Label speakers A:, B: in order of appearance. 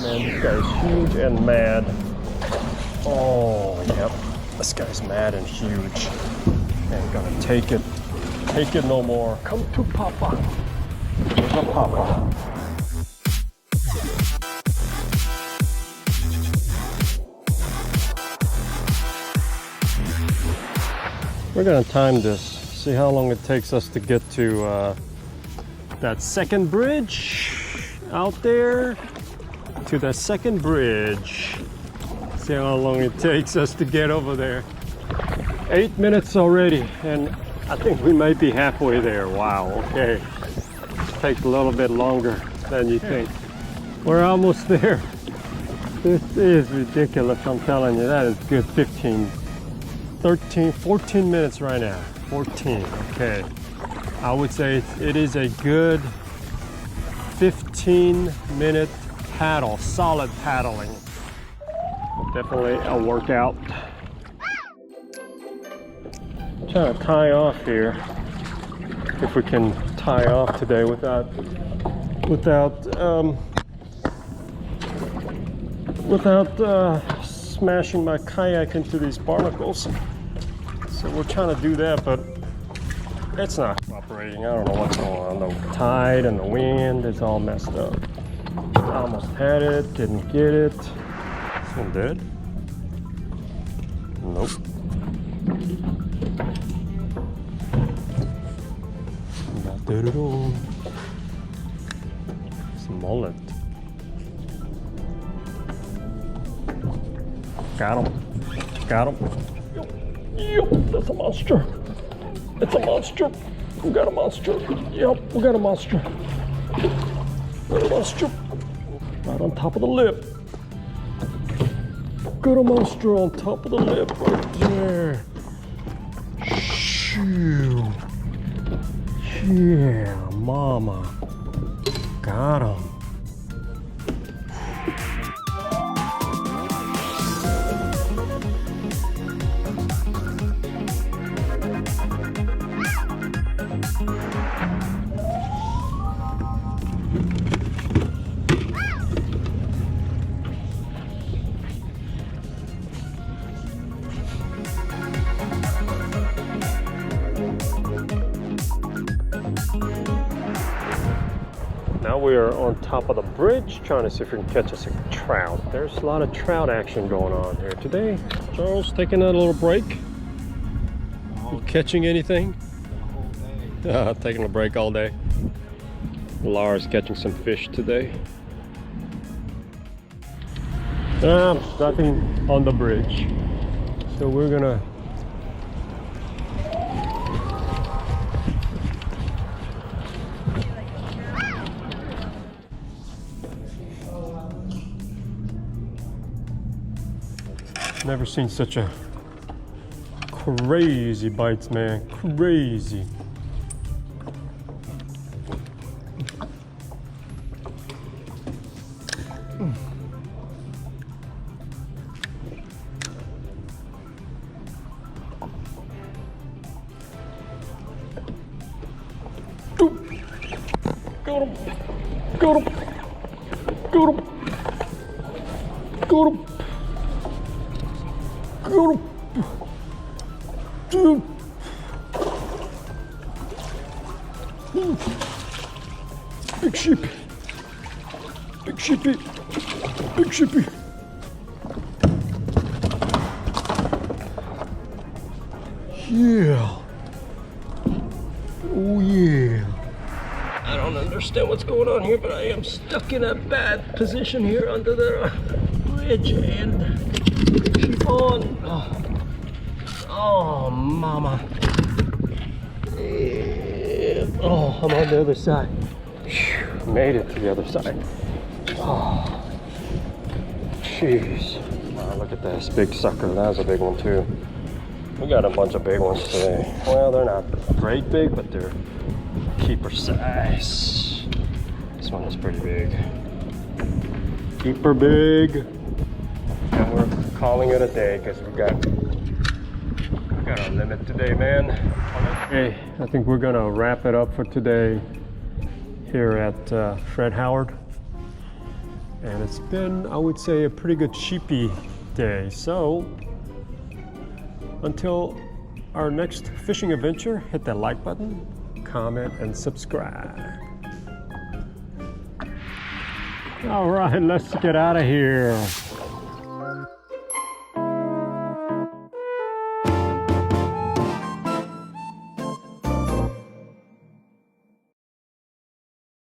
A: Man, this guy is huge and mad. Oh, yep. This guy's mad and huge. Ain't gonna take it. Take it no more. Come to Papa. Here's a Papa. We're gonna time this. See how long it takes us to get to that second bridge out there. To the second bridge. See how long it takes us to get over there. 8 minutes already, and I think we might be halfway there. Wow, okay. Takes a little bit longer than you think. We're almost there. This is ridiculous, I'm telling you. That is good. 15, 13, 14 minutes right now. 14, okay. I would say it is a good 15-minute paddle, solid paddling. Definitely a workout. I'm trying to tie off here. If we can tie off today without smashing my kayak into these barnacles. So we're trying to do that, but it's not cooperating. I don't know what's going on. The tide and the wind is all messed up. I almost had it, didn't get it. This one dead? Nope. Not dead at all. It's a mullet. Got him. Got him. Yep, that's a monster. It's a monster. We got a monster. Yep, we got a monster. Got a monster. Right on top of the lip. Got a monster on top of the lip right there. Shoo. Yeah, mama. Got him. Now we are on top of the bridge trying to see if we can catch us a trout. There's a lot of trout action going on here today. Charles, taking a little break. You catching anything? Taking a break all day. Laura's catching some fish today. Nothing on the bridge. So we're gonna never seen such a crazy bites, man. Crazy. Got him. Got him. Got him. Got him. Got him. Dude. Big sheepy. Big sheepy. Big sheepy. Yeah. Oh yeah. I don't understand what's going on here, but I am stuck in a bad position here under the bridge and keep on. Oh, mama. Oh, I'm on the other side. Whew, made it to the other side. Oh, jeez. Wow, look at this big sucker. That was a big one too. We got a bunch of big ones today. Well, they're not great big, but they're keeper size. This one is pretty big. Keeper big. And we're calling it a day because we got our limit today, man. Okay, I think we're gonna wrap it up for today here at Fred Howard. And it's been, I would say, a pretty good sheepy day. So until our next fishing adventure, hit that like button, comment, and subscribe. All right, let's get out of here.